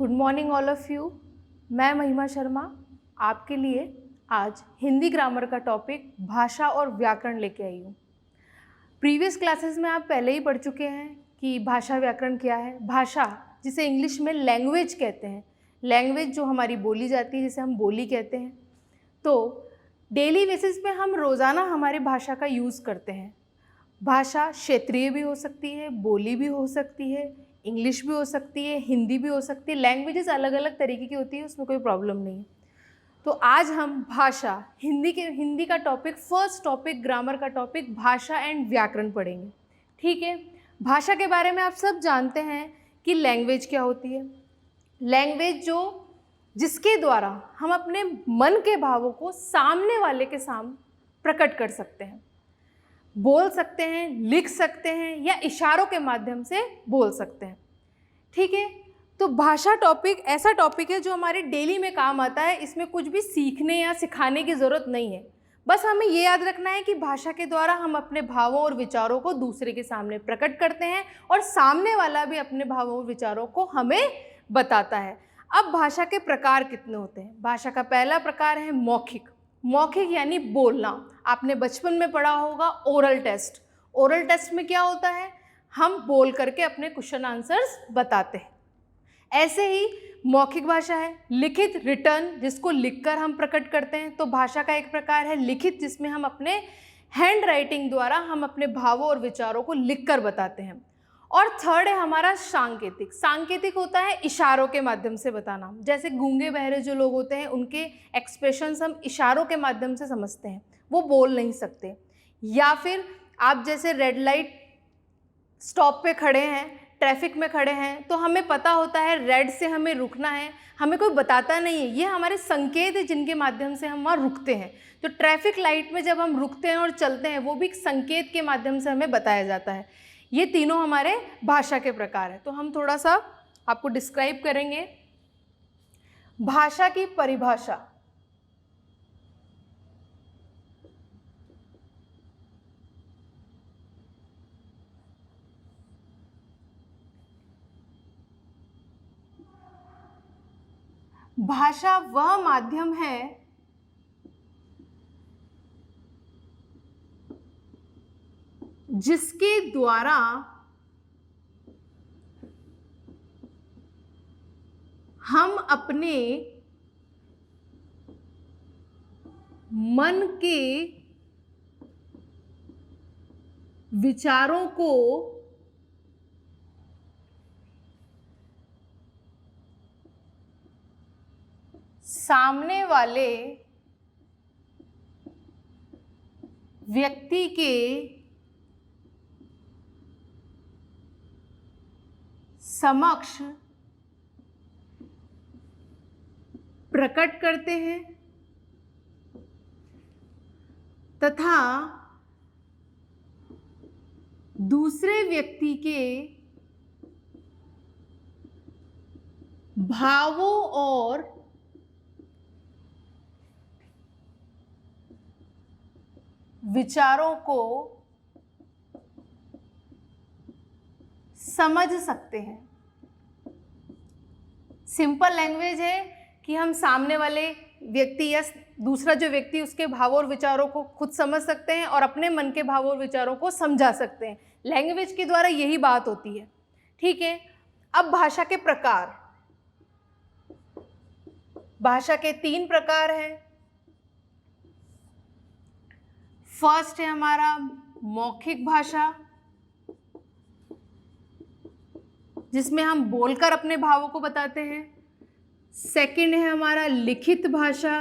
Good morning all of you. मैं महिमा शर्मा आपके लिए आज हिंदी ग्रामर का टॉपिक भाषा और व्याकरण लेके आई हूँ। प्रीवियस क्लासेस में आप पहले ही पढ़ चुके हैं कि भाषा व्याकरण क्या है। भाषा, जिसे इंग्लिश में लैंग्वेज कहते हैं, लैंग्वेज जो हमारी बोली जाती है, जिसे हम बोली कहते हैं। तो डेली बेसिस पे हम रोज़ाना हमारी भाषा का यूज़ करते हैं। भाषा क्षेत्रीय भी हो सकती है, बोली भी हो सकती है, इंग्लिश भी हो सकती है, हिंदी भी हो सकती है। लैंग्वेजेस अलग अलग तरीके की होती है, उसमें कोई प्रॉब्लम नहीं है। तो आज हम भाषा, हिंदी का टॉपिक, फर्स्ट टॉपिक, ग्रामर का टॉपिक भाषा एंड व्याकरण पढ़ेंगे। ठीक है। भाषा के बारे में आप सब जानते हैं कि लैंग्वेज क्या होती है। लैंग्वेज जिसके द्वारा हम अपने मन के भावों को सामने वाले के सामने प्रकट कर सकते हैं, बोल सकते हैं, लिख सकते हैं या इशारों के माध्यम से बोल सकते हैं। ठीक है। तो भाषा टॉपिक ऐसा टॉपिक है जो हमारे डेली में काम आता है। इसमें कुछ भी सीखने या सिखाने की ज़रूरत नहीं है। बस हमें ये याद रखना है कि भाषा के द्वारा हम अपने भावों और विचारों को दूसरे के सामने प्रकट करते हैं और सामने वाला भी अपने भावों और विचारों को हमें बताता है। अब भाषा के प्रकार कितने होते हैं? भाषा का पहला प्रकार है मौखिक। मौखिक यानी बोलना। आपने बचपन में पढ़ा होगा ओरल टेस्ट। ओरल टेस्ट में क्या होता है? हम बोल करके अपने क्वेश्चन आंसर्स बताते हैं। ऐसे ही मौखिक भाषा है। लिखित, रिटर्न, जिसको लिखकर हम प्रकट करते हैं। तो भाषा का एक प्रकार है लिखित, जिसमें हम अपने हैंड राइटिंग द्वारा हम अपने भावों और विचारों को लिखकर बताते हैं। और थर्ड है हमारा सांकेतिक। सांकेतिक होता है इशारों के माध्यम से बताना। जैसे गूंगे बहरे जो लोग होते हैं, उनके एक्सप्रेशंस हम इशारों के माध्यम से समझते हैं, वो बोल नहीं सकते। या फिर आप जैसे रेड लाइट स्टॉप पे खड़े हैं, ट्रैफिक में खड़े हैं, तो हमें पता होता है रेड से हमें रुकना है, हमें कोई बताता नहीं है। ये हमारे संकेत है जिनके माध्यम से हम वहाँ रुकते हैं। तो ट्रैफिक लाइट में जब हम रुकते हैं और चलते हैं, वो भी एक संकेत के माध्यम से हमें बताया जाता है। ये तीनों हमारे भाषा के प्रकार हैं। तो हम थोड़ा सा आपको डिस्क्राइब करेंगे। भाषा की परिभाषा। भाषा वह माध्यम है जिसके द्वारा हम अपने मन के विचारों को सामने वाले व्यक्ति के समक्ष प्रकट करते हैं तथा दूसरे व्यक्ति के भावों और विचारों को समझ सकते हैं। सिंपल लैंग्वेज है कि हम सामने वाले व्यक्ति या दूसरा जो व्यक्ति, उसके भावों और विचारों को खुद समझ सकते हैं और अपने मन के भावों और विचारों को समझा सकते हैं। लैंग्वेज के द्वारा यही बात होती है। ठीक है। अब भाषा के प्रकार। भाषा के 3 प्रकार हैं। फर्स्ट है हमारा मौखिक भाषा, जिसमें हम बोलकर अपने भावों को बताते हैं। सेकंड है हमारा लिखित भाषा,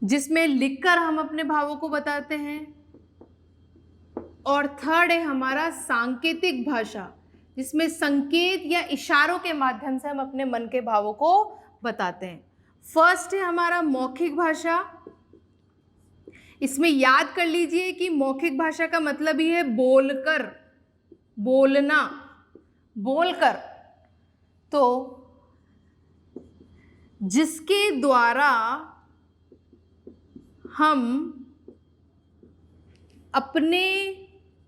जिसमें लिखकर हम अपने भावों को बताते हैं। और थर्ड है हमारा सांकेतिक भाषा, जिसमें संकेत या इशारों के माध्यम से हम अपने मन के भावों को बताते हैं। फर्स्ट है हमारा मौखिक भाषा। इसमें याद कर लीजिए कि मौखिक भाषा का मतलब ही है बोलकर, बोलना, बोलकर। तो जिसके द्वारा हम अपने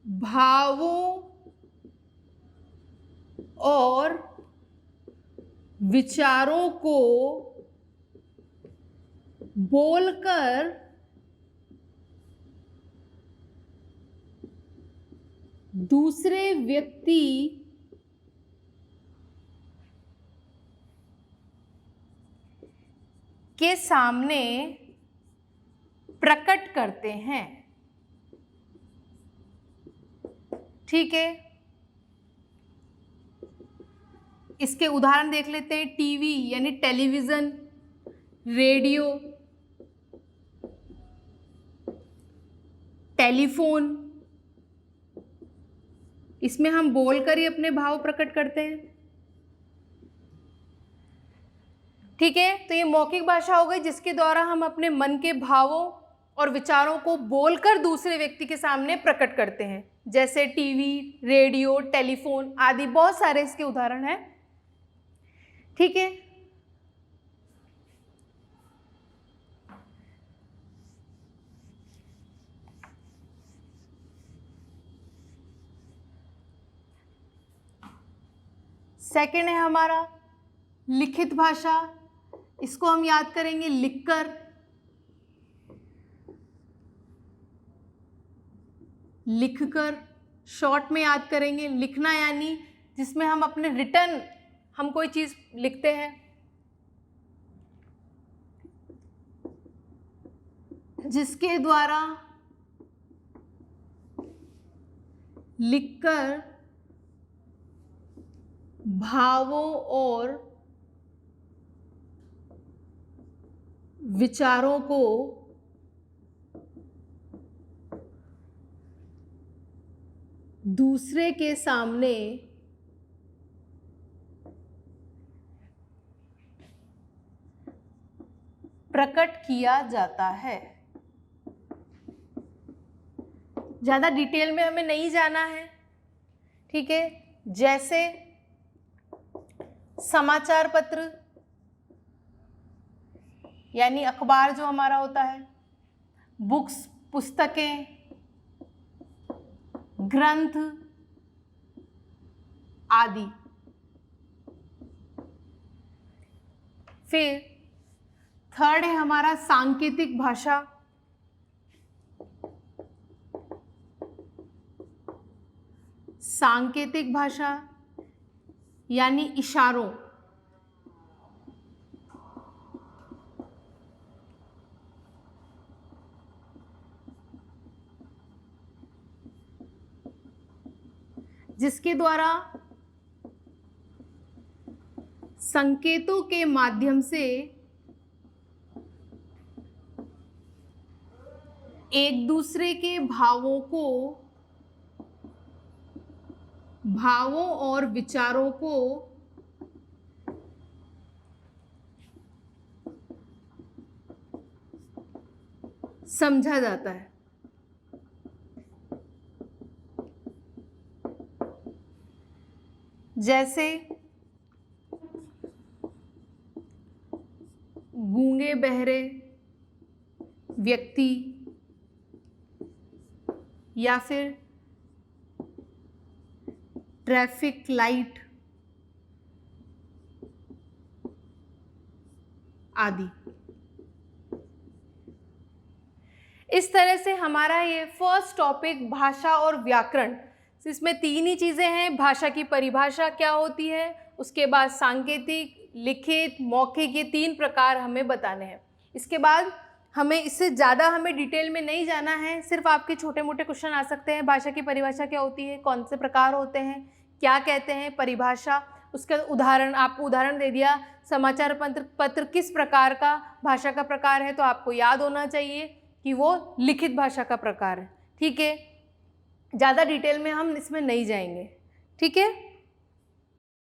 भावों और विचारों को बोलकर दूसरे व्यक्ति के सामने प्रकट करते हैं। ठीक है, इसके उदाहरण देख लेते हैं। टीवी यानी टेलीविज़न, रेडियो, टेलीफोन, इसमें हम बोलकर ही अपने भाव प्रकट करते हैं। ठीक है, तो ये मौखिक भाषा हो गई जिसके द्वारा हम अपने मन के भावों और विचारों को बोलकर दूसरे व्यक्ति के सामने प्रकट करते हैं, जैसे टीवी, रेडियो, टेलीफोन आदि बहुत सारे इसके उदाहरण हैं। ठीक है, सेकंड है हमारा लिखित भाषा। इसको हम याद करेंगे लिखकर, लिखकर, शॉर्ट में याद करेंगे। लिखना यानी जिसमें हम अपने रिटन हम कोई चीज़ लिखते हैं, जिसके द्वारा लिखकर भावों और विचारों को दूसरे के सामने प्रकट किया जाता है। ज़्यादा डिटेल में हमें नहीं जाना है। ठीक है, जैसे समाचार पत्र यानी अखबार जो हमारा होता है, बुक्स, पुस्तकें, ग्रंथ आदि। फिर थर्ड है हमारा सांकेतिक भाषा। सांकेतिक भाषा यानी इशारों, जिसके द्वारा संकेतों के माध्यम से एक दूसरे के भावों और विचारों को समझा जाता है। जैसे गूंगे बहरे व्यक्ति या फिर ट्रैफिक लाइट आदि। इस तरह से हमारा ये फर्स्ट टॉपिक भाषा और व्याकरण, इसमें तीन ही चीज़ें हैं। भाषा की परिभाषा क्या होती है, उसके बाद सांकेतिक, लिखित, मौखिक, ये तीन प्रकार हमें बताने हैं। इसके बाद हमें इससे ज़्यादा हमें डिटेल में नहीं जाना है, सिर्फ आपके छोटे मोटे क्वेश्चन आ सकते हैं। भाषा की परिभाषा क्या होती है, कौन से प्रकार होते हैं, क्या कहते हैं परिभाषा, उसका उदाहरण, आपको उदाहरण दे दिया। समाचार पत्र किस प्रकार का भाषा का प्रकार है, तो आपको याद होना चाहिए कि वो लिखित भाषा का प्रकार है। ठीक है, ज़्यादा डिटेल में हम इसमें नहीं जाएंगे। ठीक है।